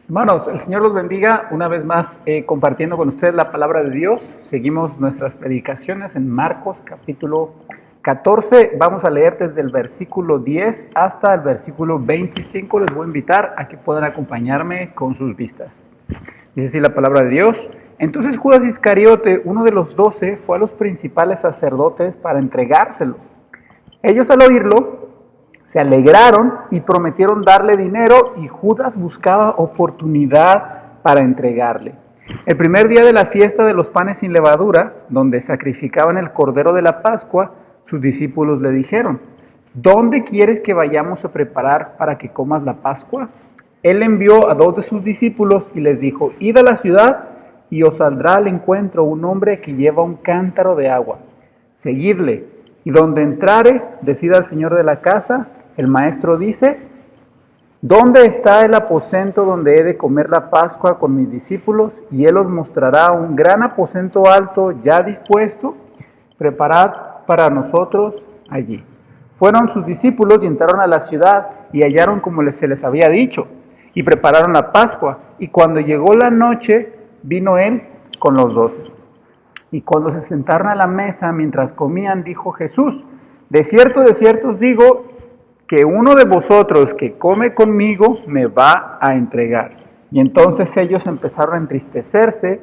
Hermanos, el Señor los bendiga una vez más compartiendo con ustedes la palabra de Dios. Seguimos nuestras predicaciones en Marcos capítulo 14. Vamos a leer desde el versículo 10 hasta el versículo 25. Les voy a invitar a que puedan acompañarme con sus vistas. Dice así la palabra de Dios. Entonces Judas Iscariote, uno de los 12, fue a los principales sacerdotes para entregárselo. Ellos al oírlo se alegraron y prometieron darle dinero, y Judas buscaba oportunidad para entregarle. El primer día de la fiesta de los panes sin levadura, donde sacrificaban el cordero de la Pascua, sus discípulos le dijeron: ¿dónde quieres que vayamos a preparar para que comas la Pascua? Él envió a 2 de sus discípulos y les dijo: id a la ciudad y os saldrá al encuentro un hombre que lleva un cántaro de agua. Seguidle, y donde entrare, decid al señor de la casa: el maestro dice, ¿dónde está el aposento donde he de comer la Pascua con mis discípulos? Y él os mostrará un gran aposento alto ya dispuesto, preparad para nosotros allí. Fueron sus discípulos y entraron a la ciudad y hallaron como se les había dicho, y prepararon la Pascua. Y cuando llegó la noche, vino él con los 12. Y cuando se sentaron a la mesa mientras comían, dijo Jesús: de cierto os digo, que uno de vosotros que come conmigo me va a entregar. Y entonces ellos empezaron a entristecerse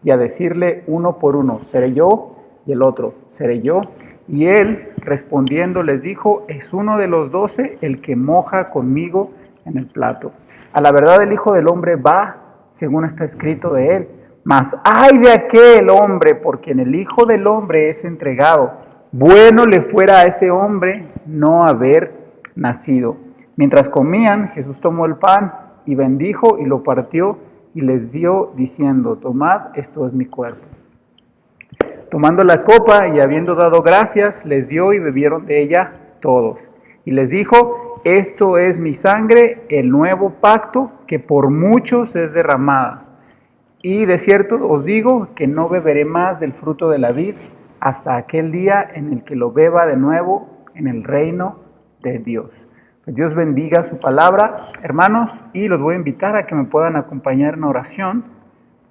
y a decirle uno por uno: seré yo, y el otro: seré yo. Y él, respondiendo, les dijo: es uno de los 12 el que moja conmigo en el plato. A la verdad el Hijo del Hombre va, según está escrito de él. Mas ay de aquel hombre por quien el Hijo del Hombre es entregado. Bueno le fuera a ese hombre no haber nacido. Mientras comían, Jesús tomó el pan y bendijo y lo partió y les dio, diciendo: tomad, esto es mi cuerpo. Tomando la copa y habiendo dado gracias, les dio y bebieron de ella todos. Y les dijo: esto es mi sangre, el nuevo pacto, que por muchos es derramada. Y de cierto os digo que no beberé más del fruto de la vid hasta aquel día en el que lo beba de nuevo en el reino de Dios. Pues Dios bendiga su palabra, hermanos, y los voy a invitar a que me puedan acompañar en oración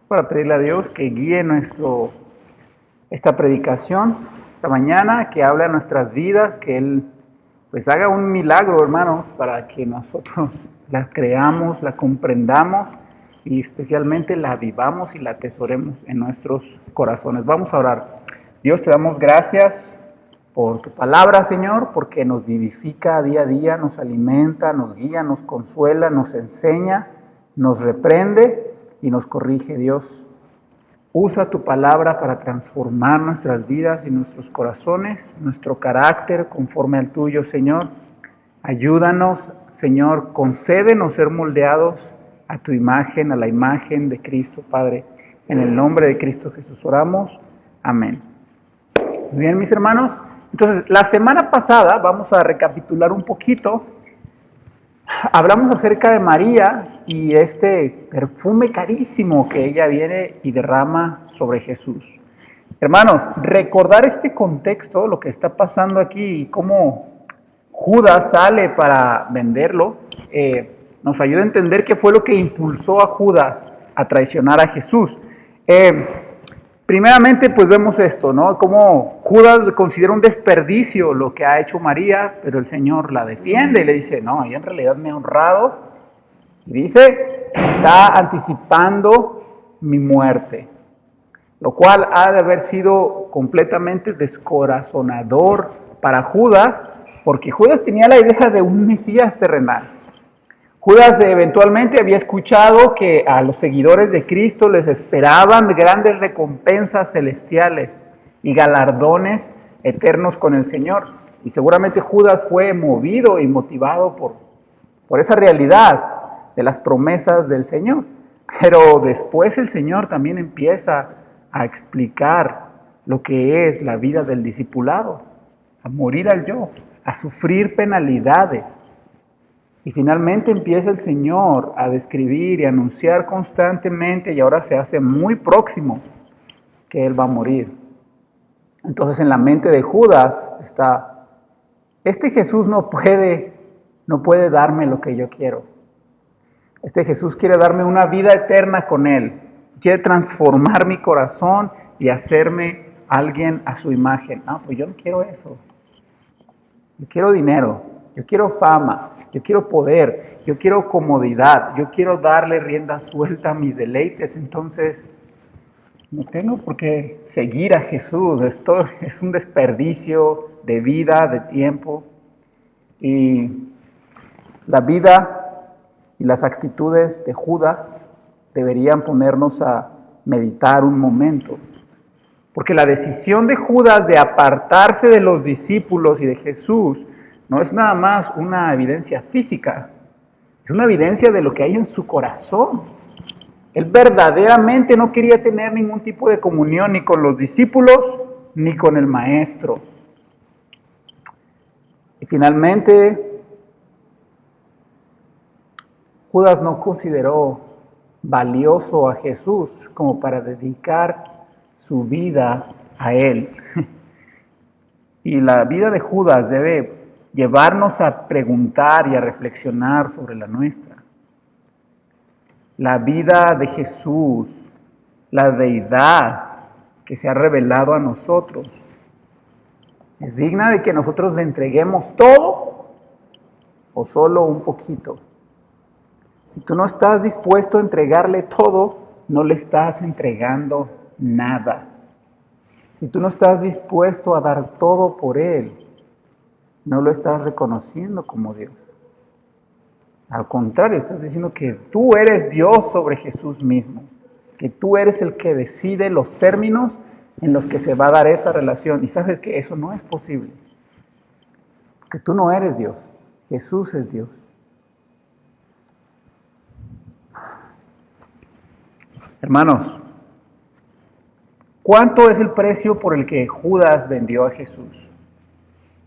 para pedirle a Dios que guíe esta predicación esta mañana, que hable a nuestras vidas, que Él pues haga un milagro, hermanos, para que nosotros la creamos, la comprendamos y especialmente la vivamos y la atesoremos en nuestros corazones. Vamos a orar. Dios, te damos gracias por tu palabra, Señor, porque nos vivifica día a día, nos alimenta, nos guía, nos consuela, nos enseña, nos reprende y nos corrige, Dios. Usa tu palabra para transformar nuestras vidas y nuestros corazones, nuestro carácter conforme al tuyo, Señor. Ayúdanos, Señor, concédenos ser moldeados a tu imagen, a la imagen de Cristo, Padre. En el nombre de Cristo Jesús oramos. Amén. Muy bien, mis hermanos. Entonces, la semana pasada, vamos a recapitular un poquito, hablamos acerca de María y este perfume carísimo que ella viene y derrama sobre Jesús. Hermanos, recordar este contexto, lo que está pasando aquí y cómo Judas sale para venderlo, nos ayuda a entender qué fue lo que impulsó a Judas a traicionar a Jesús. Primeramente, pues vemos esto, ¿no? Cómo Judas considera un desperdicio lo que ha hecho María, pero el Señor la defiende y le dice: no, ella en realidad me ha honrado. Y dice, está anticipando mi muerte, lo cual ha de haber sido completamente descorazonador para Judas, porque Judas tenía la idea de un Mesías terrenal. Judas eventualmente había escuchado que a los seguidores de Cristo les esperaban grandes recompensas celestiales y galardones eternos con el Señor. Y seguramente Judas fue movido y motivado por esa realidad de las promesas del Señor. Pero después el Señor también empieza a explicar lo que es la vida del discipulado, a morir al yo, a sufrir penalidades. Y finalmente empieza el Señor a describir y anunciar constantemente, y ahora se hace muy próximo, que Él va a morir. Entonces en la mente de Judas está: este Jesús no puede darme lo que yo quiero. Este Jesús quiere darme una vida eterna con Él. Quiere transformar mi corazón y hacerme alguien a su imagen. No, pues yo no quiero eso. Yo quiero dinero, yo quiero fama, yo quiero poder, yo quiero comodidad, yo quiero darle rienda suelta a mis deleites. Entonces, no tengo por qué seguir a Jesús. Esto es un desperdicio de vida, de tiempo. Y la vida y las actitudes de Judas deberían ponernos a meditar un momento. Porque la decisión de Judas de apartarse de los discípulos y de Jesús no es nada más una evidencia física, es una evidencia de lo que hay en su corazón. Él verdaderamente no quería tener ningún tipo de comunión ni con los discípulos ni con el Maestro. Y finalmente, Judas no consideró valioso a Jesús como para dedicar su vida a Él. Y la vida de Judas debe llevarnos a preguntar y a reflexionar sobre la nuestra. La vida de Jesús, la deidad que se ha revelado a nosotros, ¿es digna de que nosotros le entreguemos todo o solo un poquito? Si tú no estás dispuesto a entregarle todo, no le estás entregando nada. Si tú no estás dispuesto a dar todo por Él, no lo estás reconociendo como Dios. Al contrario, estás diciendo que tú eres Dios sobre Jesús mismo, que tú eres el que decide los términos en los que se va a dar esa relación. Y sabes que eso no es posible, porque tú no eres Dios, Jesús es Dios. Hermanos, ¿cuánto es el precio por el que Judas vendió a Jesús?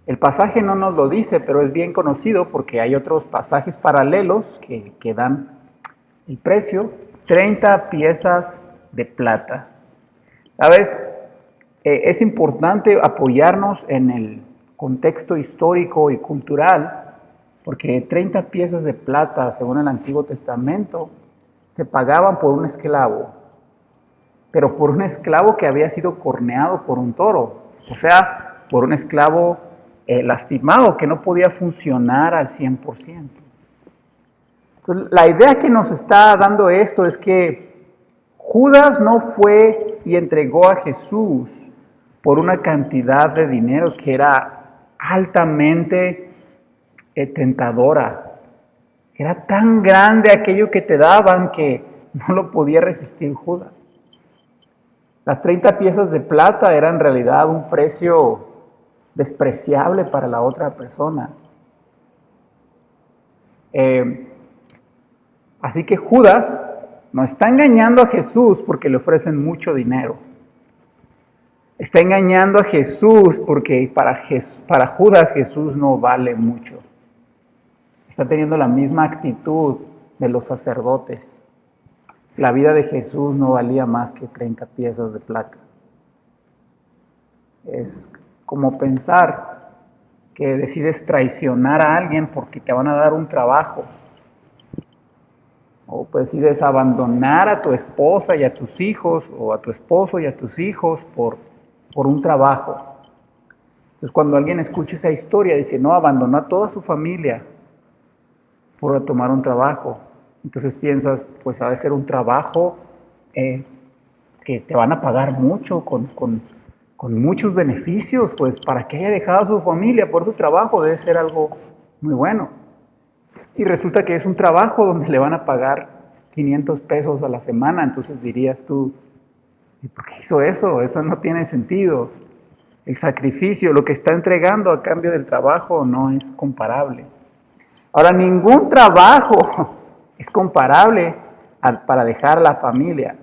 El pasaje no nos lo dice, pero es bien conocido porque hay otros pasajes paralelos que dan el precio: 30 piezas de plata. ¿Sabes? Es importante apoyarnos en el contexto histórico y cultural, porque 30 piezas de plata, según el Antiguo Testamento, se pagaban por un esclavo, pero por un esclavo que había sido corneado por un toro, o sea, por un esclavo lastimado que no podía funcionar al 100%. Entonces, la idea que nos está dando esto es que Judas no fue y entregó a Jesús por una cantidad de dinero que era altamente tentadora. Era tan grande aquello que te daban que no lo podía resistir Judas. Las 30 piezas de plata eran en realidad un precio despreciable para la otra persona. Así que Judas no está engañando a Jesús porque le ofrecen mucho dinero. Está engañando a Jesús porque para Judas Jesús no vale mucho. Está teniendo la misma actitud de los sacerdotes. La vida de Jesús no valía más que 30 piezas de plata. Es como pensar que decides traicionar a alguien porque te van a dar un trabajo. O decides abandonar a tu esposa y a tus hijos, o a tu esposo y a tus hijos por un trabajo. Entonces, cuando alguien escucha esa historia, dice, no, abandonó a toda su familia por tomar un trabajo. Entonces piensas, pues ha de ser un trabajo que te van a pagar mucho, con muchos beneficios, pues para que haya dejado a su familia por su trabajo debe ser algo muy bueno. Y resulta que es un trabajo donde le van a pagar 500 pesos a la semana. Entonces dirías tú, ¿y por qué hizo eso? Eso no tiene sentido. El sacrificio, lo que está entregando a cambio del trabajo no es comparable. Ahora, ningún trabajo es comparable para dejar a la familia.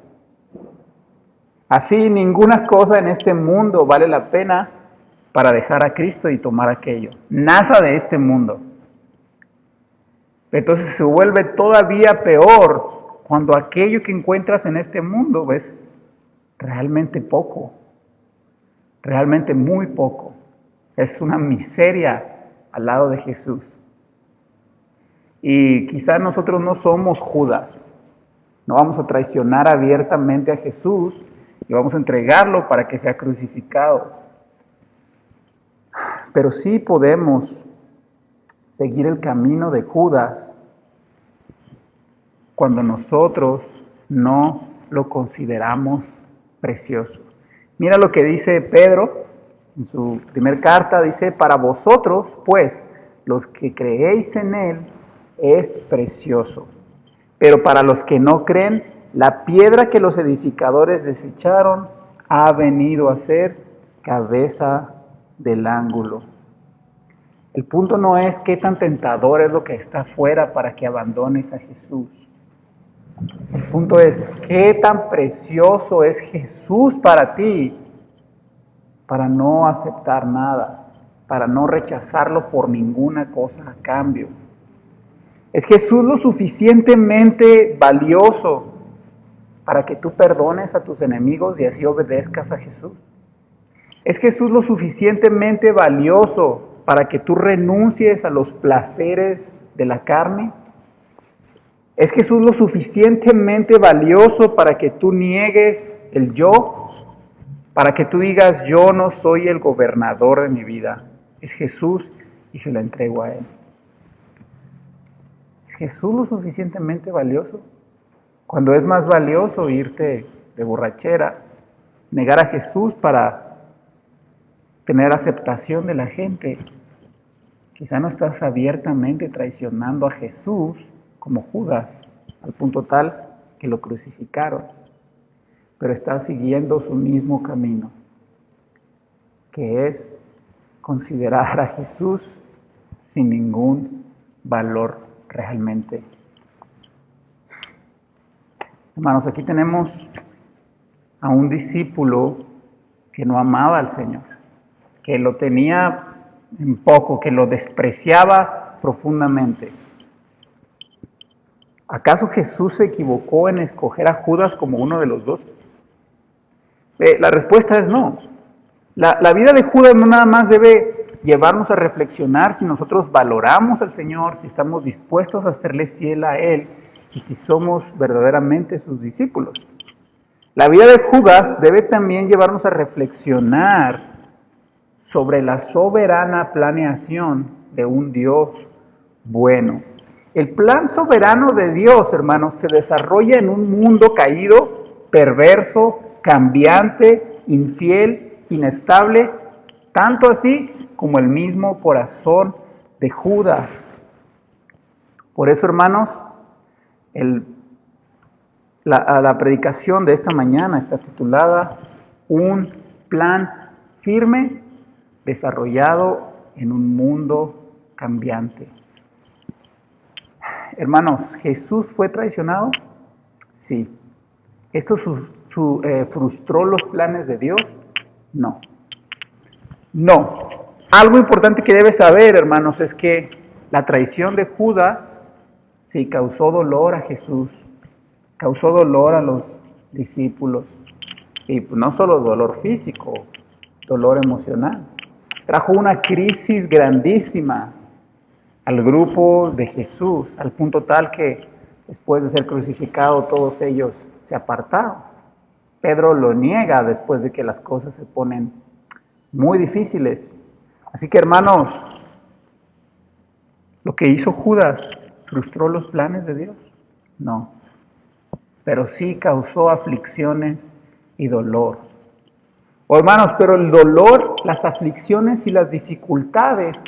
Así, ninguna cosa en este mundo vale la pena para dejar a Cristo y tomar aquello. Nada de este mundo. Entonces se vuelve todavía peor cuando aquello que encuentras en este mundo es realmente poco, realmente muy poco. Es una miseria al lado de Jesús. Y quizá nosotros no somos Judas. No vamos a traicionar abiertamente a Jesús y vamos a entregarlo para que sea crucificado. Pero sí podemos seguir el camino de Judas cuando nosotros no lo consideramos precioso. Mira lo que dice Pedro en su primer carta, dice: para vosotros, pues, los que creéis en él, es precioso. Pero para los que no creen, la piedra que los edificadores desecharon ha venido a ser cabeza del ángulo. El punto no es qué tan tentador es lo que está afuera para que abandones a Jesús. El punto es qué tan precioso es Jesús para ti para no aceptar nada, para no rechazarlo por ninguna cosa a cambio. ¿Es Jesús lo suficientemente valioso para que tú perdones a tus enemigos y así obedezcas a Jesús? ¿Es Jesús lo suficientemente valioso para que tú renuncies a los placeres de la carne? ¿Es Jesús lo suficientemente valioso para que tú niegues el yo? Para que tú digas: yo no soy el gobernador de mi vida. Es Jesús y se la entrego a Él. ¿Es Jesús lo suficientemente valioso? Cuando es más valioso irte de borrachera, negar a Jesús para tener aceptación de la gente, quizá no estás abiertamente traicionando a Jesús como Judas, al punto tal que lo crucificaron, pero estás siguiendo su mismo camino, que es considerar a Jesús sin ningún valor realmente. Hermanos, aquí tenemos a un discípulo que no amaba al Señor, que lo tenía en poco, que lo despreciaba profundamente. ¿Acaso Jesús se equivocó en escoger a Judas como uno de los 12? La respuesta es no. La vida de Judas no nada más debe llevarnos a reflexionar si nosotros valoramos al Señor, si estamos dispuestos a serle fiel a Él y si somos verdaderamente sus discípulos. La vida de Judas debe también llevarnos a reflexionar sobre la soberana planeación de un Dios bueno. El plan soberano de Dios, hermanos, se desarrolla en un mundo caído, perverso, cambiante, infiel, inestable, tanto así como el mismo corazón de Judas. Por eso, hermanos, la predicación de esta mañana está titulada Un plan firme desarrollado en un mundo cambiante. Hermanos, ¿Jesús fue traicionado? Sí. ¿Esto frustró los planes de Dios? No. No. Algo importante que debes saber, hermanos, es que la traición de Judas sí causó dolor a Jesús, causó dolor a los discípulos. Y no solo dolor físico, dolor emocional. Trajo una crisis grandísima al grupo de Jesús, al punto tal que después de ser crucificado todos ellos se apartaron. Pedro lo niega después de que las cosas se ponen muy difíciles. Así que, hermanos, lo que hizo Judas, ¿frustró los planes de Dios? No, pero sí causó aflicciones y dolor. Hermanos, pero el dolor, las aflicciones y las dificultades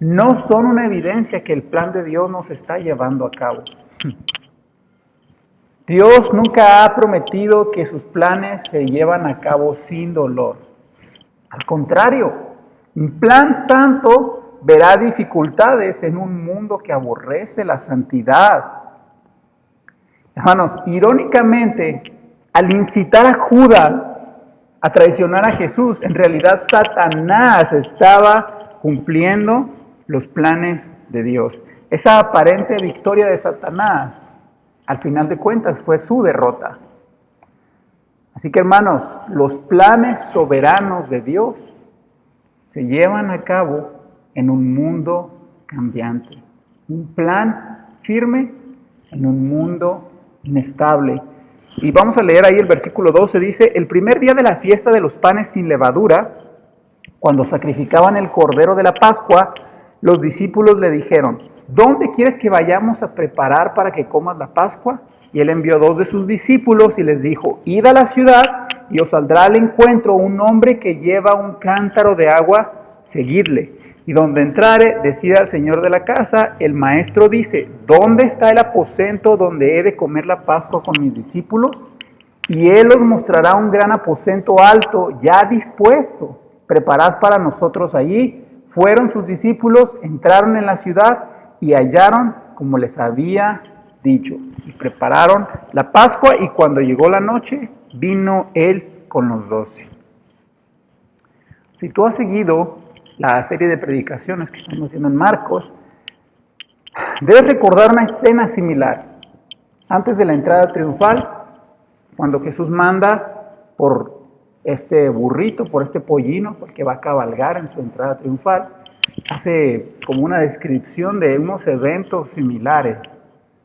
no son una evidencia que el plan de Dios nos está llevando a cabo. Dios nunca ha prometido que sus planes se llevan a cabo sin dolor. Al contrario, un plan santo verá dificultades en un mundo que aborrece la santidad. Hermanos, irónicamente, al incitar a Judas a traicionar a Jesús, en realidad Satanás estaba cumpliendo los planes de Dios. Esa aparente victoria de Satanás, al final de cuentas, fue su derrota. Así que, hermanos, los planes soberanos de Dios se llevan a cabo en un mundo cambiante. Un plan firme en un mundo inestable. Y vamos a leer ahí el versículo 12, dice, el primer día de la fiesta de los panes sin levadura, cuando sacrificaban el cordero de la Pascua, los discípulos le dijeron, ¿dónde quieres que vayamos a preparar para que comas la Pascua? Y él envió 2 de sus discípulos y les dijo, id a la ciudad y os saldrá al encuentro un hombre que lleva un cántaro de agua, seguidle. Y donde entrare, decida al señor de la casa, el maestro dice, ¿dónde está el aposento donde he de comer la Pascua con mis discípulos? Y él os mostrará un gran aposento alto, ya dispuesto. Preparad para nosotros allí. Fueron sus discípulos, entraron en la ciudad y hallaron como les había dicho. Y prepararon la Pascua y cuando llegó la noche, vino él con los 12. Si tú has seguido la serie de predicaciones que estamos haciendo en Marcos, debes recordar una escena similar. Antes de la entrada triunfal, cuando Jesús manda por este burrito, por este pollino, por el que va a cabalgar en su entrada triunfal, hace como una descripción de unos eventos similares.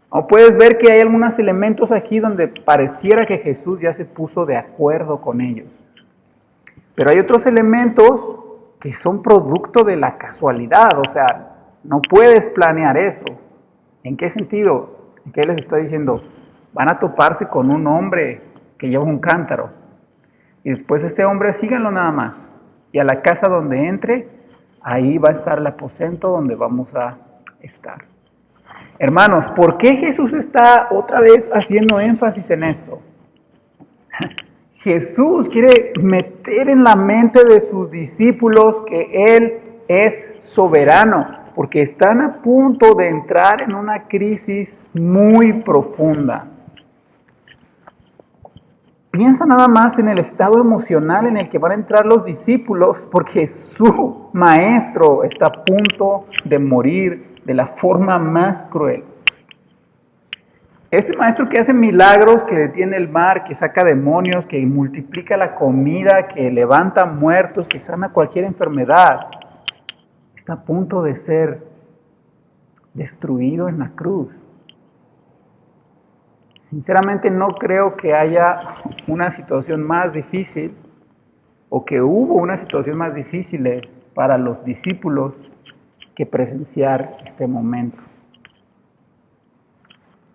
O puedes ver que hay algunos elementos aquí donde pareciera que Jesús ya se puso de acuerdo con ellos. Pero hay otros elementos que son producto de la casualidad, o sea, no puedes planear eso. ¿En qué sentido? ¿En qué les está diciendo? Van a toparse con un hombre que lleva un cántaro. Y después ese hombre, síganlo nada más. Y a la casa donde entre, ahí va a estar el aposento donde vamos a estar. Hermanos, ¿por qué Jesús está otra vez haciendo énfasis en esto? Jesús quiere meter en la mente de sus discípulos que Él es soberano, porque están a punto de entrar en una crisis muy profunda. Piensa nada más en el estado emocional en el que van a entrar los discípulos, porque su maestro está a punto de morir de la forma más cruel. Este maestro que hace milagros, que detiene el mar, que saca demonios, que multiplica la comida, que levanta muertos, que sana cualquier enfermedad, está a punto de ser destruido en la cruz. Sinceramente no creo que haya una situación más difícil o que hubo una situación más difícil para los discípulos que presenciar este momento.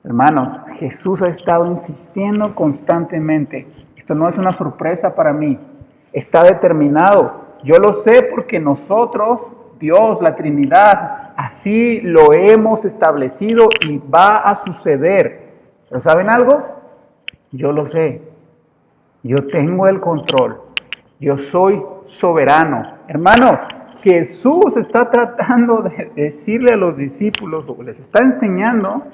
Hermanos, Jesús ha estado insistiendo constantemente. Esto no es una sorpresa para mí. Está determinado. Yo lo sé porque nosotros, Dios, la Trinidad, así lo hemos establecido y va a suceder. ¿Pero saben algo? Yo lo sé. Yo tengo el control. Yo soy soberano. Hermano, Jesús está tratando de decirle a los discípulos, o les está enseñando,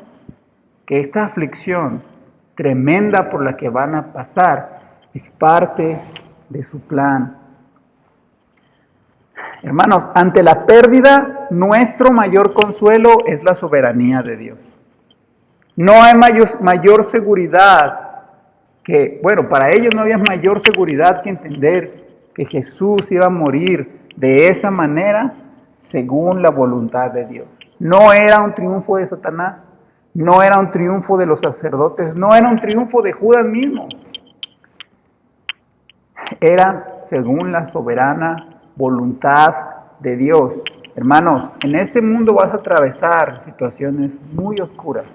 que esta aflicción tremenda por la que van a pasar es parte de su plan. Hermanos, ante la pérdida, nuestro mayor consuelo es la soberanía de Dios. No hay mayor seguridad que, bueno, para ellos no había mayor seguridad que entender que Jesús iba a morir de esa manera según la voluntad de Dios. No era un triunfo de Satanás. No era un triunfo de los sacerdotes, no era un triunfo de Judas mismo. Era según la soberana voluntad de Dios. Hermanos, en este mundo vas a atravesar situaciones muy oscuras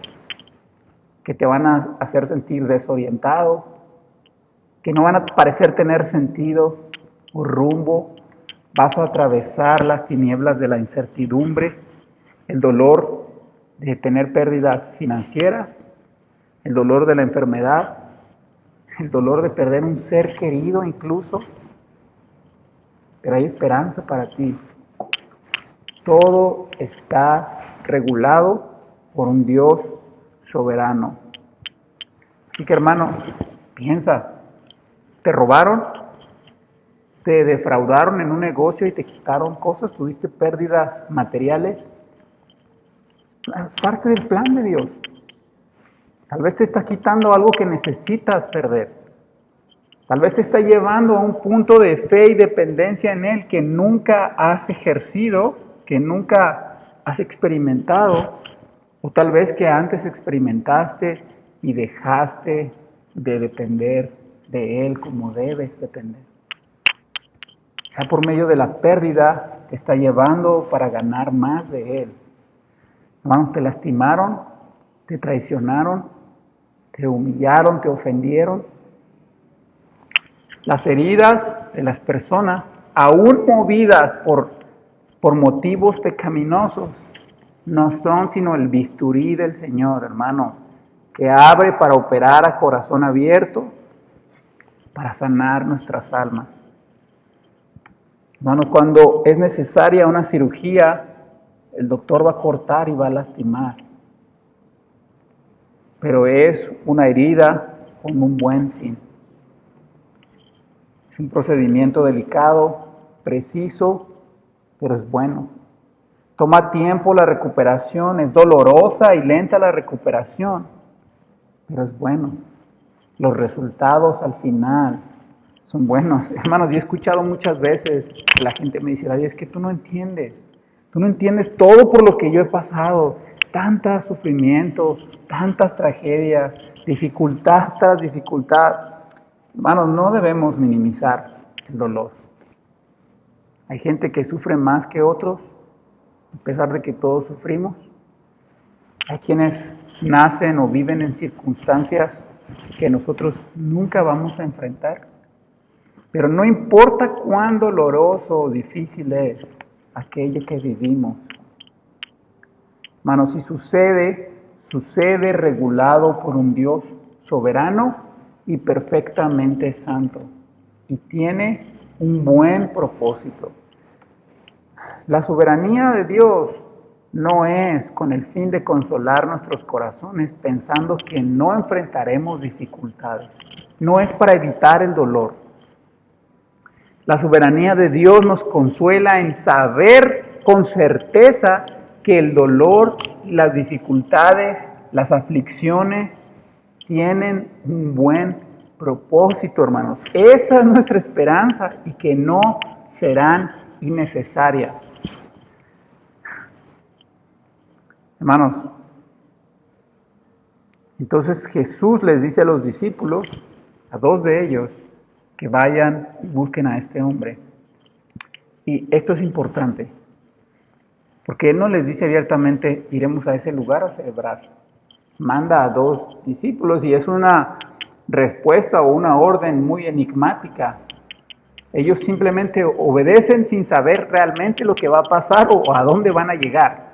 que te van a hacer sentir desorientado, que no van a parecer tener sentido o rumbo. Vas a atravesar las tinieblas de la incertidumbre, el dolor de tener pérdidas financieras, el dolor de la enfermedad, el dolor de perder un ser querido incluso. Pero hay esperanza para ti. Todo está regulado por un Dios soberano. Así que, hermano, piensa, ¿te robaron? ¿Te defraudaron en un negocio y te quitaron cosas? ¿Tuviste pérdidas materiales? Es parte del plan de Dios. Tal vez te está quitando algo que necesitas perder. Tal vez te está llevando a un punto de fe y dependencia en Él que nunca has ejercido, que nunca has experimentado, O tal vez que antes experimentaste y dejaste de depender de Él como debes depender. Quizá por medio de la pérdida te está llevando para ganar más de Él. Hermanos, te lastimaron, te traicionaron, te humillaron, te ofendieron. Las heridas de las personas, aún movidas por motivos pecaminosos, no son sino el bisturí del Señor, hermano, que abre para operar a corazón abierto, para sanar nuestras almas. Hermano, cuando es necesaria una cirugía, el doctor va a cortar y va a lastimar. Pero es una herida con un buen fin. Es un procedimiento delicado, preciso, pero es bueno. Toma tiempo la recuperación, es dolorosa y lenta la recuperación, pero es bueno. Los resultados al final son buenos. Hermanos, yo he escuchado muchas veces que la gente me dice, David, es que tú no entiendes todo por lo que yo he pasado, tantos sufrimientos, tantas tragedias, dificultad tras dificultad. Hermanos, no debemos minimizar el dolor. Hay gente que sufre más que otros, a pesar de que todos sufrimos. Hay quienes nacen o viven en circunstancias que nosotros nunca vamos a enfrentar. Pero no importa cuán doloroso o difícil es aquello que vivimos. Hermanos, si sucede regulado por un Dios soberano y perfectamente santo. Y tiene un buen propósito. La soberanía de Dios no es con el fin de consolar nuestros corazones pensando que no enfrentaremos dificultades. No es para evitar el dolor. La soberanía de Dios nos consuela en saber con certeza que el dolor y las dificultades, las aflicciones, tienen un buen propósito, hermanos. Esa es nuestra esperanza y que no serán innecesarias. Hermanos, entonces Jesús les dice a los discípulos, a dos de ellos, que vayan y busquen a este hombre. Y esto es importante, porque Él no les dice abiertamente, iremos a ese lugar a celebrar. Manda a dos discípulos y es una respuesta o una orden muy enigmática. Ellos simplemente obedecen sin saber realmente lo que va a pasar o a dónde van a llegar.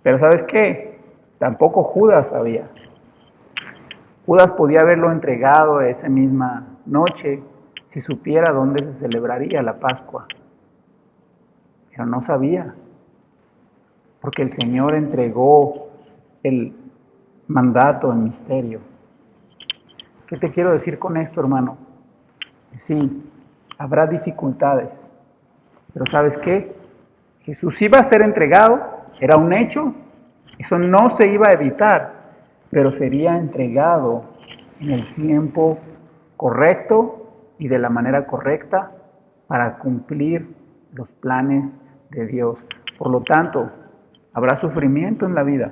Pero ¿sabes qué? Tampoco Judas sabía. Judas podía haberlo entregado esa misma noche si supiera dónde se celebraría la Pascua. Pero no sabía, porque el Señor entregó el mandato en misterio. ¿Qué te quiero decir con esto, hermano? Sí, habrá dificultades, pero ¿sabes qué? Jesús iba a ser entregado, era un hecho, eso no se iba a evitar, pero sería entregado en el tiempo correcto y de la manera correcta para cumplir los planes de Dios. Por lo tanto, habrá sufrimiento en la vida.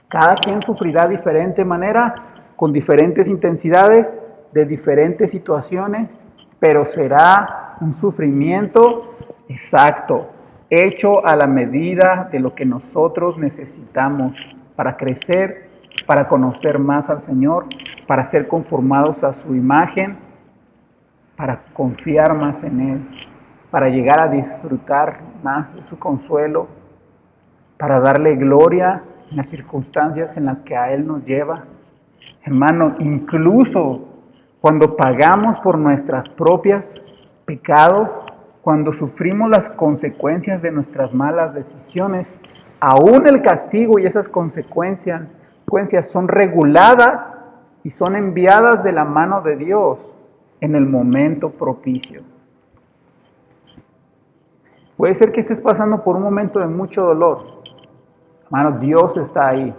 Cada quien sufrirá de diferente manera, con diferentes intensidades, de diferentes situaciones, pero será un sufrimiento exacto, hecho a la medida de lo que nosotros necesitamos para crecer, para conocer más al Señor, para ser conformados a su imagen, para confiar más en Él, para llegar a disfrutar más de su consuelo, para darle gloria en las circunstancias en las que a Él nos lleva. Hermano, incluso cuando pagamos por nuestras propias pecados, cuando sufrimos las consecuencias de nuestras malas decisiones, aún el castigo y esas consecuencias son reguladas y son enviadas de la mano de Dios en el momento propicio. Puede ser que estés pasando por un momento de mucho dolor. Hermano, Dios está ahí.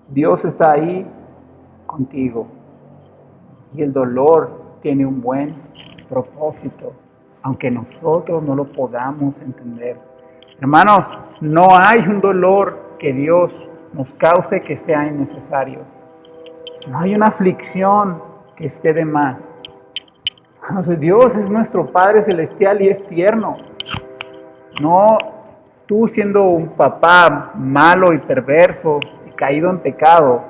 Dios está ahí contigo. Y el dolor tiene un buen propósito, aunque nosotros no lo podamos entender. Hermanos, no hay un dolor que Dios nos cause que sea innecesario. No hay una aflicción que esté de más. Entonces, Dios es nuestro Padre Celestial y es tierno. No tú siendo un papá malo y perverso y caído en pecado,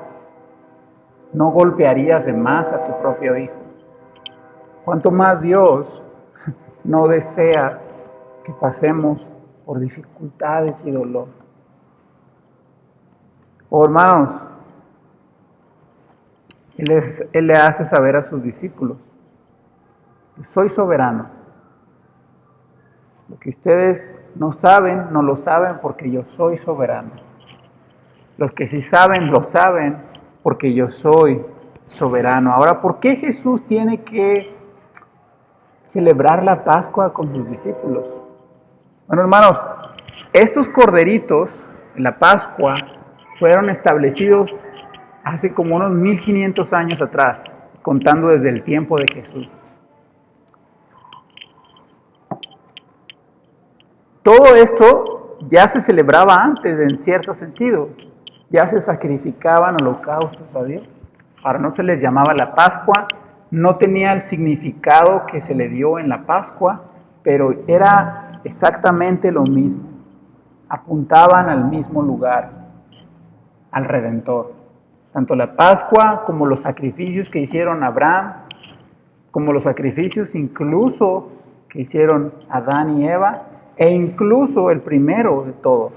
no golpearías de más a tu propio hijo. Cuanto más Dios no desea que pasemos por dificultades y dolor. Oh, hermanos, Él le hace saber a sus discípulos: soy soberano. Lo que ustedes no saben, no lo saben porque yo soy soberano. Los que sí saben, lo saben porque yo soy soberano. Ahora, ¿por qué Jesús tiene que celebrar la Pascua con sus discípulos? Bueno, hermanos, estos corderitos en la Pascua fueron establecidos hace como unos 1500 años atrás, contando desde el tiempo de Jesús. Todo esto ya se celebraba antes, en cierto sentido. Ya se sacrificaban holocaustos a Dios. Ahora no se les llamaba la Pascua, no tenía el significado que se le dio en la Pascua, pero era exactamente lo mismo. Apuntaban al mismo lugar, al Redentor. Tanto la Pascua como los sacrificios que hicieron Abraham, como los sacrificios incluso que hicieron Adán y Eva, e incluso el primero de todos,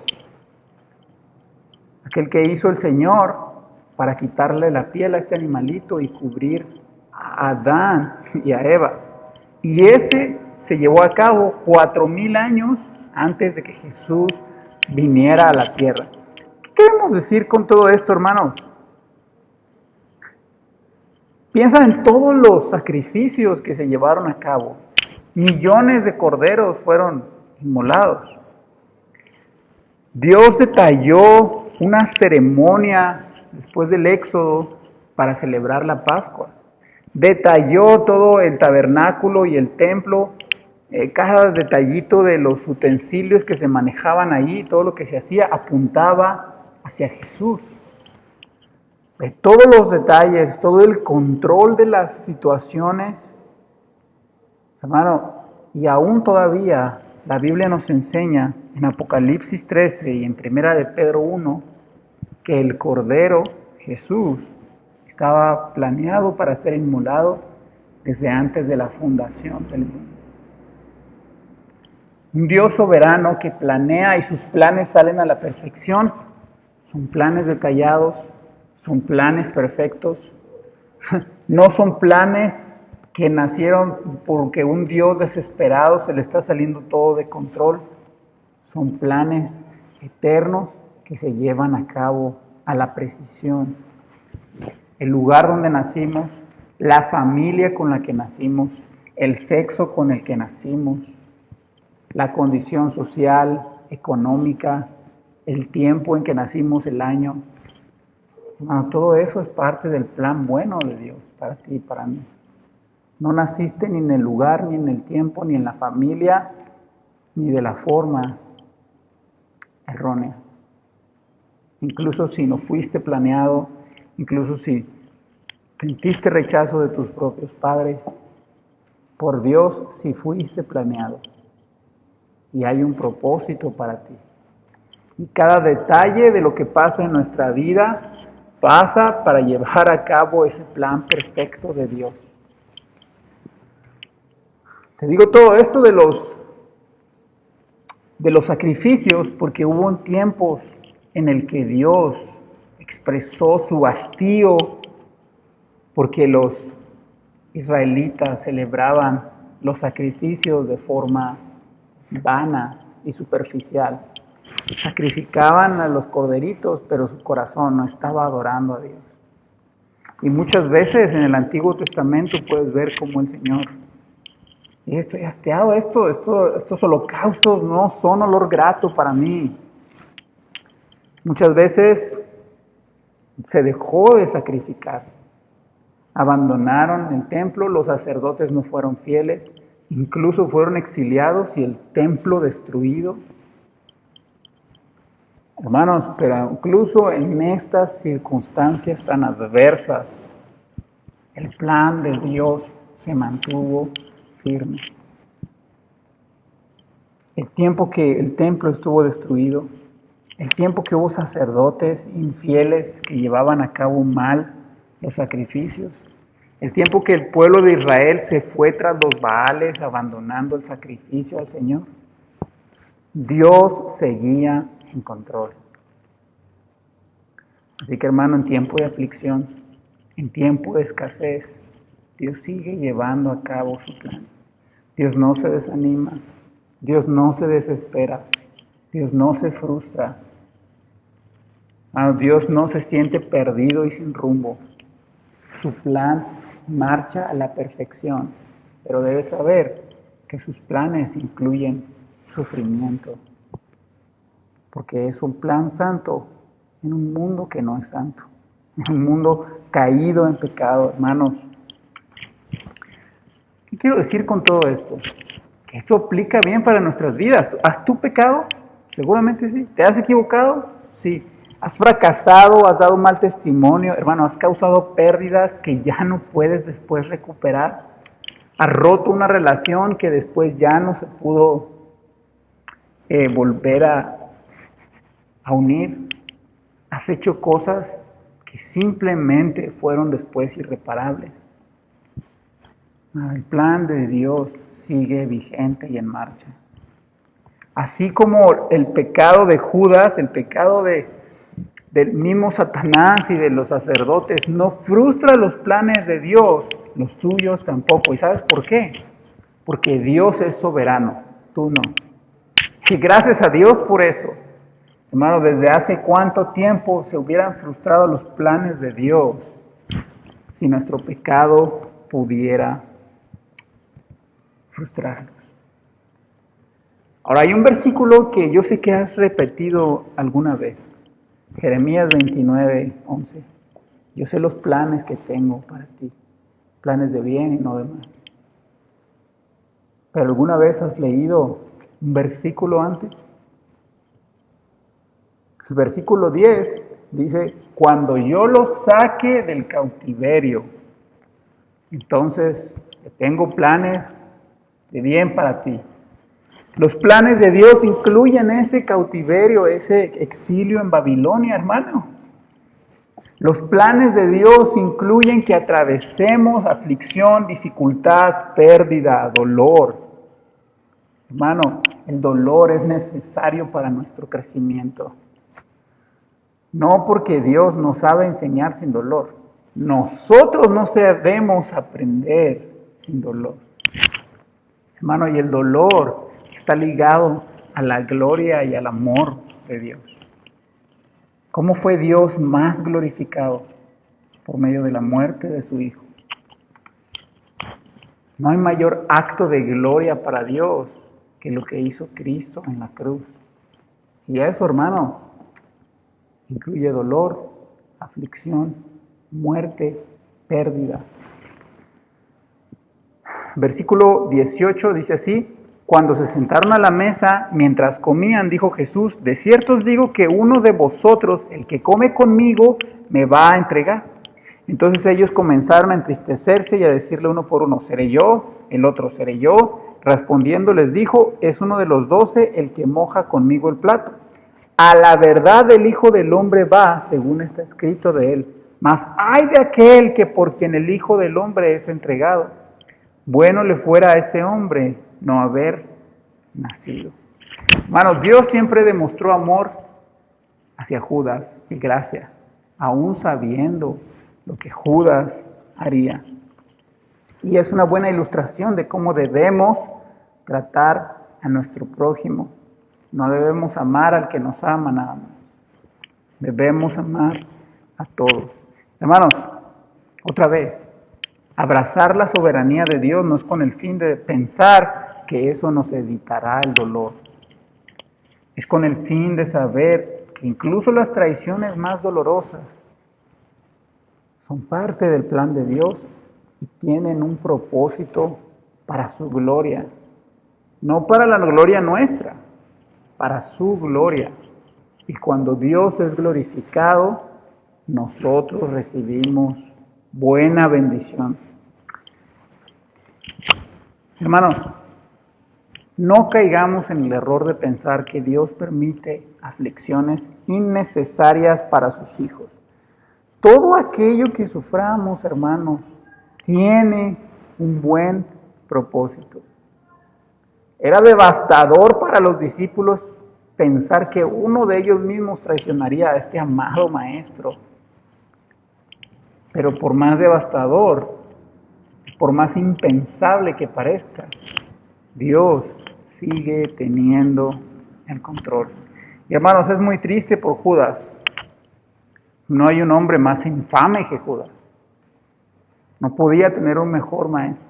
aquel que hizo el Señor para quitarle la piel a este animalito y cubrir a Adán y a Eva. Y ese se llevó a cabo 4000 años antes de que Jesús viniera a la tierra. ¿Qué queremos decir con todo esto, hermanos? Piensa en todos los sacrificios que se llevaron a cabo. Millones de corderos fueron inmolados. Dios detalló una ceremonia después del Éxodo para celebrar la Pascua. Detalló todo el tabernáculo y el templo, cada detallito de los utensilios que se manejaban ahí, todo lo que se hacía apuntaba hacia Jesús. De todos los detalles, todo el control de las situaciones, hermano, y aún todavía la Biblia nos enseña en Apocalipsis 13 y en Primera de Pedro 1 que el Cordero, Jesús, estaba planeado para ser inmolado desde antes de la fundación del mundo. Un Dios soberano que planea y sus planes salen a la perfección. Son planes detallados, son planes perfectos. No son planes que nacieron porque un Dios desesperado se le está saliendo todo de control. Son planes eternos que se llevan a cabo a la precisión. El lugar donde nacimos, la familia con la que nacimos, el sexo con el que nacimos, la condición social, económica, el tiempo en que nacimos, el año. Bueno, todo eso es parte del plan bueno de Dios para ti y para mí. No naciste ni en el lugar, ni en el tiempo, ni en la familia, ni de la forma errónea. Incluso si no fuiste planeado, incluso si sentiste rechazo de tus propios padres, por Dios sí fuiste planeado. Y hay un propósito para ti. Y cada detalle de lo que pasa en nuestra vida pasa para llevar a cabo ese plan perfecto de Dios. Te digo todo esto de los sacrificios porque hubo tiempos en el que Dios expresó su hastío porque los israelitas celebraban los sacrificios de forma vana y superficial. Sacrificaban a los corderitos, pero su corazón no estaba adorando a Dios. Y muchas veces en el Antiguo Testamento puedes ver cómo el Señor: estoy hastiado, estos holocaustos no son olor grato para mí. Muchas veces se dejó de sacrificar. Abandonaron el templo, los sacerdotes no fueron fieles, incluso fueron exiliados y el templo destruido. Hermanos, pero incluso en estas circunstancias tan adversas, el plan de Dios se mantuvo firme. El tiempo que el templo estuvo destruido, el tiempo que hubo sacerdotes infieles que llevaban a cabo mal los sacrificios, el tiempo que el pueblo de Israel se fue tras los Baales abandonando el sacrificio al Señor, Dios seguía en control. Así que hermano, en tiempo de aflicción, en tiempo de escasez, Dios sigue llevando a cabo su plan. Dios no se desanima, Dios no se desespera, Dios no se frustra, Dios no se siente perdido y sin rumbo. Su plan marcha a la perfección, pero debe saber que sus planes incluyen sufrimiento, porque es un plan santo en un mundo que no es santo, en un mundo caído en pecado, hermanos. ¿Qué quiero decir con todo esto? Que esto aplica bien para nuestras vidas. ¿Has tú pecado? Seguramente sí. ¿Te has equivocado? Sí. ¿Has fracasado? ¿Has dado mal testimonio? Hermano, ¿has causado pérdidas que ya no puedes después recuperar? ¿Has roto una relación que después ya no se pudo volver a unir? ¿Has hecho cosas que simplemente fueron después irreparables? El plan de Dios sigue vigente y en marcha. Así como el pecado de Judas, el pecado del mismo Satanás y de los sacerdotes no frustra los planes de Dios, los tuyos tampoco. ¿Y sabes por qué? Porque Dios es soberano, tú no. Y gracias a Dios por eso. Hermano, ¿desde hace cuánto tiempo se hubieran frustrado los planes de Dios si nuestro pecado pudiera frustrarlos? Ahora, hay un versículo que yo sé que has repetido alguna vez. Jeremías 29:11. Yo sé los planes que tengo para ti, planes de bien y no de mal. ¿Pero alguna vez has leído un versículo antes? El versículo 10 dice, cuando yo los saque del cautiverio, entonces tengo planes de bien para ti. Los planes de Dios incluyen ese cautiverio, ese exilio en Babilonia, hermano. Los planes de Dios incluyen que atravesemos aflicción, dificultad, pérdida, dolor. Hermano, el dolor es necesario para nuestro crecimiento. No porque Dios nos sabe enseñar sin dolor. Nosotros no debemos aprender sin dolor. Hermano, y el dolor está ligado a la gloria y al amor de Dios. ¿Cómo fue Dios más glorificado? Por medio de la muerte de su Hijo. No hay mayor acto de gloria para Dios que lo que hizo Cristo en la cruz. Y eso, hermano, incluye dolor, aflicción, muerte, pérdida. Versículo 18 dice así, cuando se sentaron a la mesa, mientras comían, dijo Jesús, de cierto os digo que uno de vosotros, el que come conmigo, me va a entregar. Entonces ellos comenzaron a entristecerse y a decirle uno por uno, ¿seré yo? El otro, ¿seré yo? Respondiendo les dijo, es uno de los 12 el que moja conmigo el plato. A la verdad el Hijo del Hombre va, según está escrito de él. Mas ay de aquel que por quien el Hijo del Hombre es entregado. Bueno le fuera a ese hombre no haber nacido. Hermanos, Dios siempre demostró amor hacia Judas y gracia, aún sabiendo lo que Judas haría. Y es una buena ilustración de cómo debemos tratar a nuestro prójimo. No debemos amar al que nos ama nada más. Debemos amar a todos. Hermanos, otra vez, abrazar la soberanía de Dios no es con el fin de pensar que eso nos evitará el dolor. Es con el fin de saber que incluso las traiciones más dolorosas son parte del plan de Dios y tienen un propósito para su gloria. No para la gloria nuestra, para su gloria. Y cuando Dios es glorificado, nosotros recibimos buena bendición. Hermanos, no caigamos en el error de pensar que Dios permite aflicciones innecesarias para sus hijos. Todo aquello que suframos, hermanos, tiene un buen propósito. Era devastador para los discípulos pensar que uno de ellos mismos traicionaría a este amado maestro. Pero por más devastador, por más impensable que parezca, Dios sigue teniendo el control. Y hermanos, es muy triste por Judas. No hay un hombre más infame que Judas. No podía tener un mejor maestro.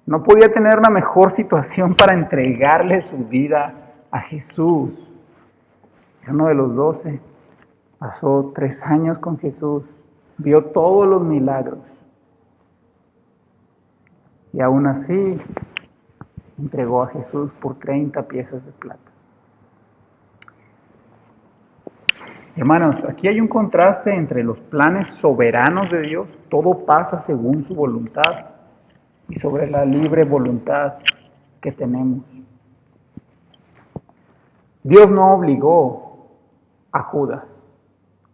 No podía tener una mejor situación para entregarle su vida a Jesús. Era uno de los 12. Pasó 3 años con Jesús. Vio todos los milagros. Y aún así entregó a Jesús por 30 piezas de plata. Hermanos, aquí hay un contraste entre los planes soberanos de Dios, todo pasa según su voluntad, y sobre la libre voluntad que tenemos. Dios no obligó a Judas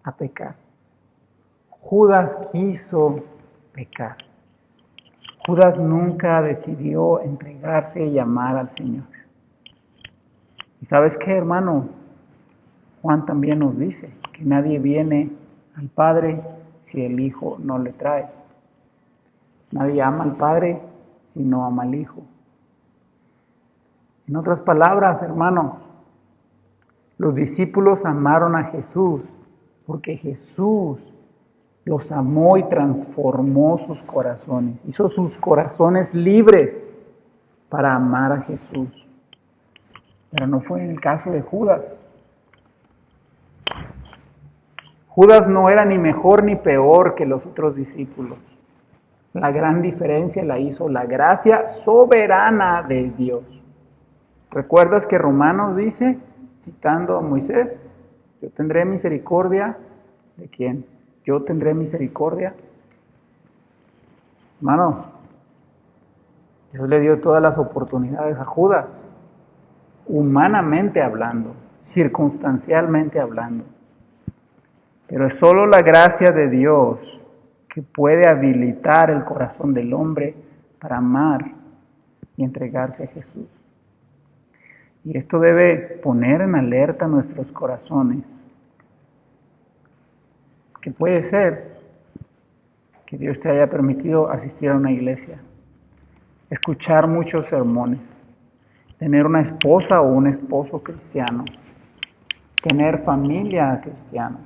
a pecar. Judas quiso pecar. Judas nunca decidió entregarse y amar al Señor. ¿Y sabes qué, hermano? Juan también nos dice que nadie viene al Padre si el Hijo no le trae. Nadie ama al Padre si no ama al Hijo. En otras palabras, hermanos, los discípulos amaron a Jesús porque Jesús los amó y transformó sus corazones. Hizo sus corazones libres para amar a Jesús. Pero no fue en el caso de Judas. Judas no era ni mejor ni peor que los otros discípulos. La gran diferencia la hizo la gracia soberana de Dios. ¿Recuerdas que Romanos dice, citando a Moisés, yo tendré misericordia de quién? Yo tendré misericordia. Hermano, Dios le dio todas las oportunidades a Judas, humanamente hablando, circunstancialmente hablando. Pero es solo la gracia de Dios que puede habilitar el corazón del hombre para amar y entregarse a Jesús. Y esto debe poner en alerta nuestros corazones. Que puede ser que Dios te haya permitido asistir a una iglesia, escuchar muchos sermones, tener una esposa o un esposo cristiano, tener familia cristiana,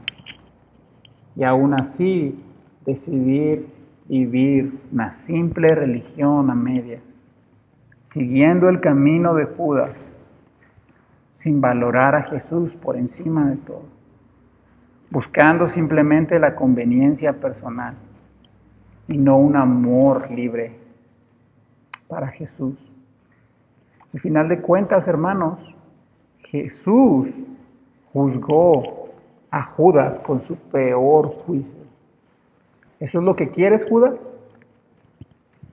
y aún así decidir vivir una simple religión a medias, siguiendo el camino de Judas, sin valorar a Jesús por encima de todo, buscando simplemente la conveniencia personal y no un amor libre para Jesús. Al final de cuentas, hermanos, Jesús juzgó a Judas con su peor juicio. ¿Eso es lo que quieres, Judas?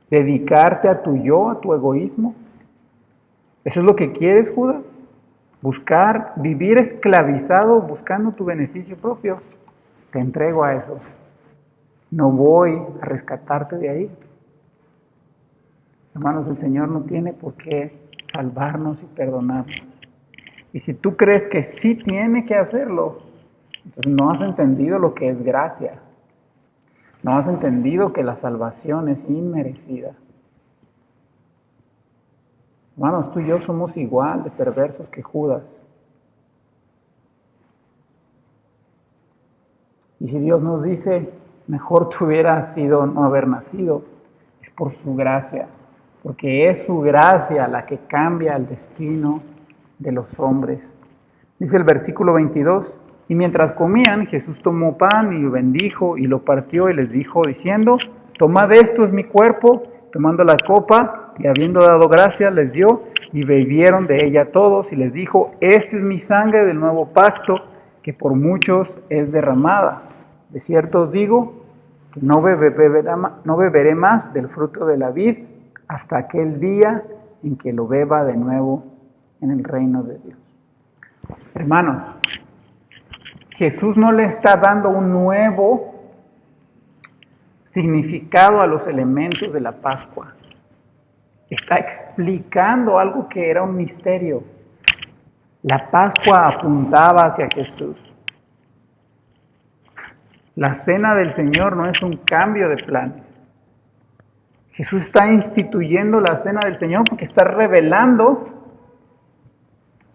¿Dedicarte a tu yo, a tu egoísmo? ¿Eso es lo que quieres, Judas? ¿Buscar, vivir esclavizado buscando tu beneficio propio? Te entrego a eso. No voy a rescatarte de ahí. Hermanos, el Señor no tiene por qué salvarnos y perdonarnos. Y si tú crees que sí tiene que hacerlo, entonces no has entendido lo que es gracia. No has entendido que la salvación es inmerecida. Hermanos, tú y yo somos igual de perversos que Judas. Y si Dios nos dice, mejor te hubiera sido no haber nacido, es por su gracia. Porque es su gracia la que cambia el destino de los hombres. Dice el versículo 22, y mientras comían, Jesús tomó pan y lo bendijo y lo partió y les dijo, diciendo, tomad esto, es mi cuerpo. Tomando la copa y habiendo dado gracias, les dio y bebieron de ella todos y les dijo, esta es mi sangre del nuevo pacto, que por muchos es derramada. De cierto os digo que no beberé más del fruto de la vid hasta aquel día en que lo beba de nuevo en el reino de Dios. Hermanos, Jesús no le está dando un nuevo significado a los elementos de la Pascua. Está explicando algo que era un misterio. La Pascua apuntaba hacia Jesús. La cena del Señor no es un cambio de planes. Jesús está instituyendo la cena del Señor porque está revelando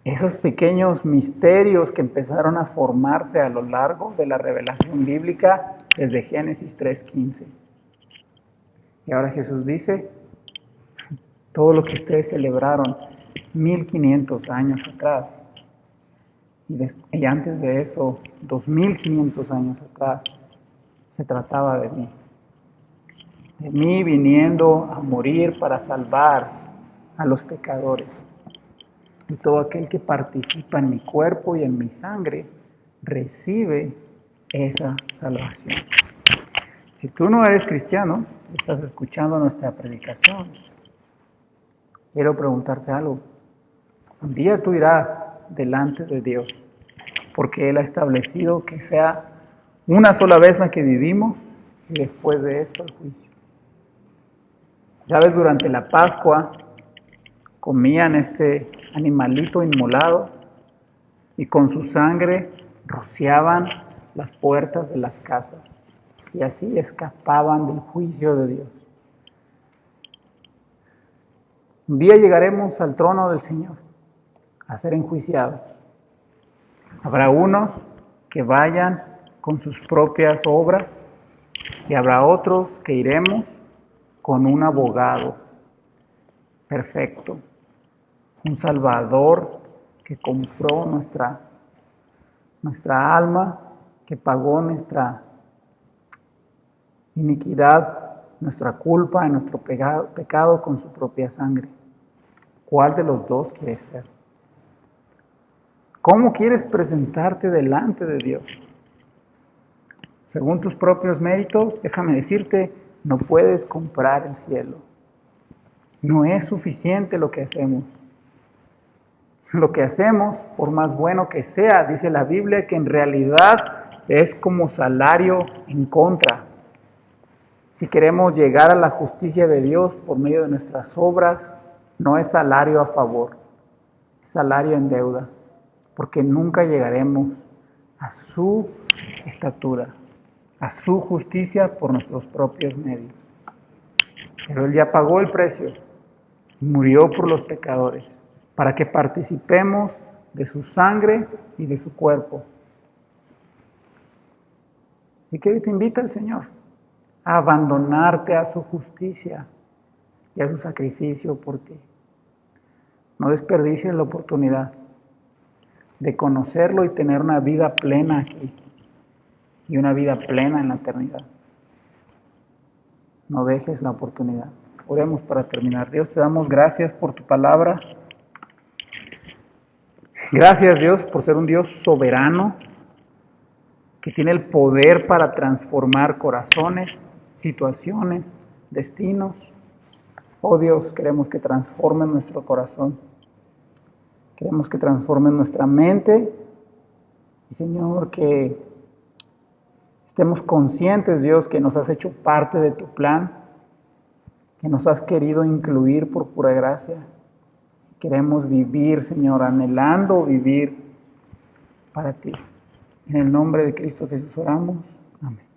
esos pequeños misterios que empezaron a formarse a lo largo de la revelación bíblica desde Génesis 3:15. Y ahora Jesús dice, todo lo que ustedes celebraron 1500 años atrás, y antes de eso, 2500 años atrás, se trataba de mí. De mí viniendo a morir para salvar a los pecadores. Y todo aquel que participa en mi cuerpo y en mi sangre recibe esa salvación. Si tú no eres cristiano, estás escuchando nuestra predicación, quiero preguntarte algo. Un día tú irás delante de Dios, porque Él ha establecido que sea una sola vez la que vivimos y después de esto el juicio. ¿Sabes? Durante la Pascua comían este animalito inmolado y con su sangre rociaban las puertas de las casas y así escapaban del juicio de Dios. Un día llegaremos al trono del Señor a ser enjuiciados. Habrá unos que vayan con sus propias obras y habrá otros que iremos con un abogado perfecto, un Salvador que compró nuestra alma, que pagó nuestra iniquidad, nuestra culpa y nuestro pecado con su propia sangre. ¿Cuál de los dos quieres ser? ¿Cómo quieres presentarte delante de Dios? Según tus propios méritos, déjame decirte, no puedes comprar el cielo. No es suficiente lo que hacemos. Lo que hacemos, por más bueno que sea, dice la Biblia, que en realidad es como salario en contra. Si queremos llegar a la justicia de Dios por medio de nuestras obras, no es salario a favor, es salario en deuda, porque nunca llegaremos a su estatura, a su justicia por nuestros propios medios. Pero Él ya pagó el precio, murió por los pecadores, para que participemos de su sangre y de su cuerpo. Y que hoy te invita el Señor a abandonarte a su justicia y a su sacrificio por ti. No desperdicies la oportunidad de conocerlo y tener una vida plena aquí y una vida plena en la eternidad. No dejes la oportunidad. Oremos para terminar. Dios, te damos gracias por tu palabra. Gracias, Dios, por ser un Dios soberano que tiene el poder para transformar corazones, situaciones, destinos. Oh Dios, queremos que transformes nuestro corazón. Queremos que transformes nuestra mente. Y Señor, que estemos conscientes, Dios, que nos has hecho parte de tu plan, que nos has querido incluir por pura gracia. Queremos vivir, Señor, anhelando vivir para ti. En el nombre de Cristo Jesús oramos. Amén.